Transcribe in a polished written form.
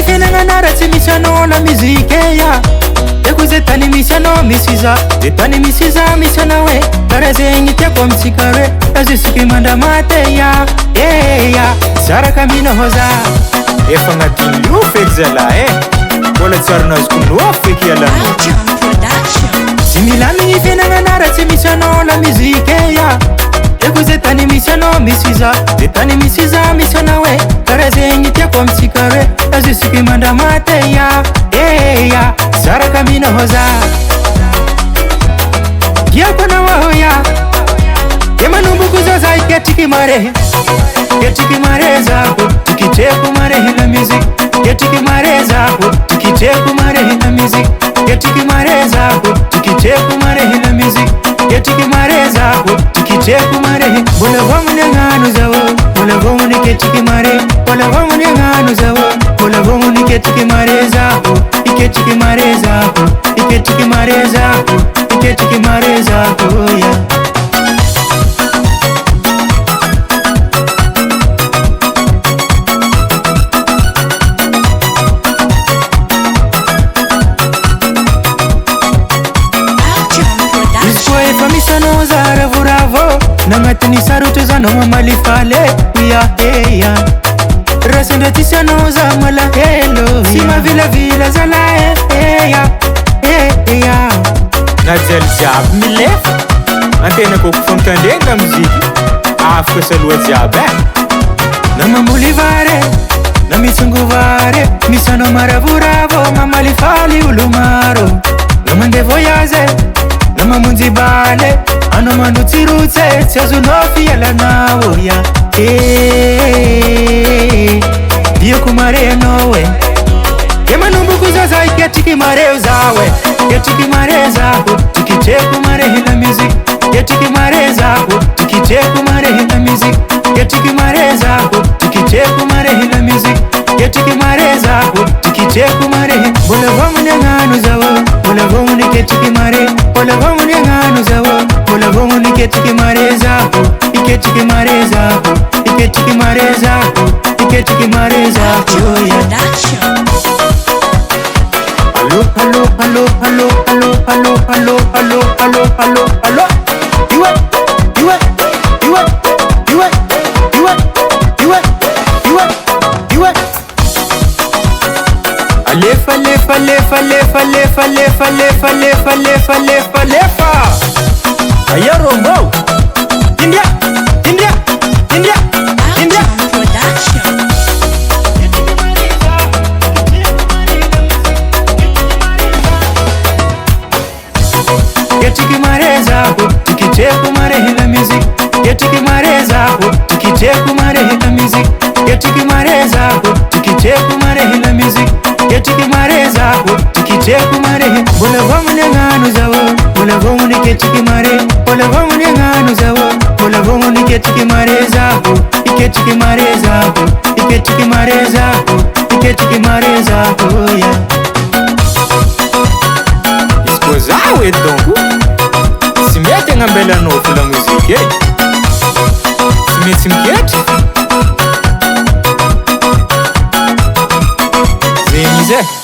fiainagnanara tsy misy anao la muzike ya eko zay tany misy anao misy iza zay tany misy iza misy anao e karaha zegny tiako amitsika hoe azisiky mandramate ya ya saraka mino za efa agnatin'ny io feky zalahy e mbola tsy ary nazoko nofo feky ialano tsy milamigny fiainagnanara tsy misy anao la muzike ya eko zay tany misy anao misy iza zay tany misy iza misy anao e karaha zegny tiako amitsika hoe azisiky mandramate ya saraka mino za tiako anao aho ya e manomboko zao za iketriky mare zako tikiteko marehe na music ketriky mare zako tikiteko marehe na music ketriky mare zako tikiteko marehe na music ketriky mare zako tikiteko marehe bola vangu ne ngano zawo bola vangu ne ketriky mare bola vangu ne ngano zawo bola vangu ne ketriky mare zako iketriky mare zako iketriky mare zako iketriky mare zako ya misano za ravoravo nagnatiny sarotra za nao malifale ya rasandra tisy anao za malahelo sy mavilavila zalahy ya na jiaby milefa antena koko fontandregny la muziky afaka saloha jiaby na mamboly vare na mitsongo vare misano maravoravo mamalifaly olo maro na mande voyage na mamonjy bale anao manotsirotse tsy azonao fialanao ya diako mare anao e manomboko zao za iketriky mareo zao ketriky mare zako tikiteko marehe na music ketriky mare zako tikiteko marehe na music ketriky mare zako tikiteko marehe na music ketriky mare zako tikiteko marehe bola vangu ne ngano zawo bola vangu ne ketriky mare bola vangu ne ngano zawo bola vangu ne ketriky mare zako iketriky mare zako iketriky mare zako iketriky mare zako ya Allo iwe alefa aya rombo India ketriky mare zako tikiteko marehe na music ketriky mare zako tikiteko marehe na music ketriky mare zako tikiteko marehe na music ketriky mare zako tikiteko marehe bola vangu ne ngano zawo bola vangu ne ketriky mare bola vangu ne ngano zawo bola vangu ne ketriky mare zako iketriky mare zako iketriky mare zako iketriky mare zako ya isko zaho edy donc tsy mety agnambelanao fo la muzika e tsy maintsy miketry zegny izy e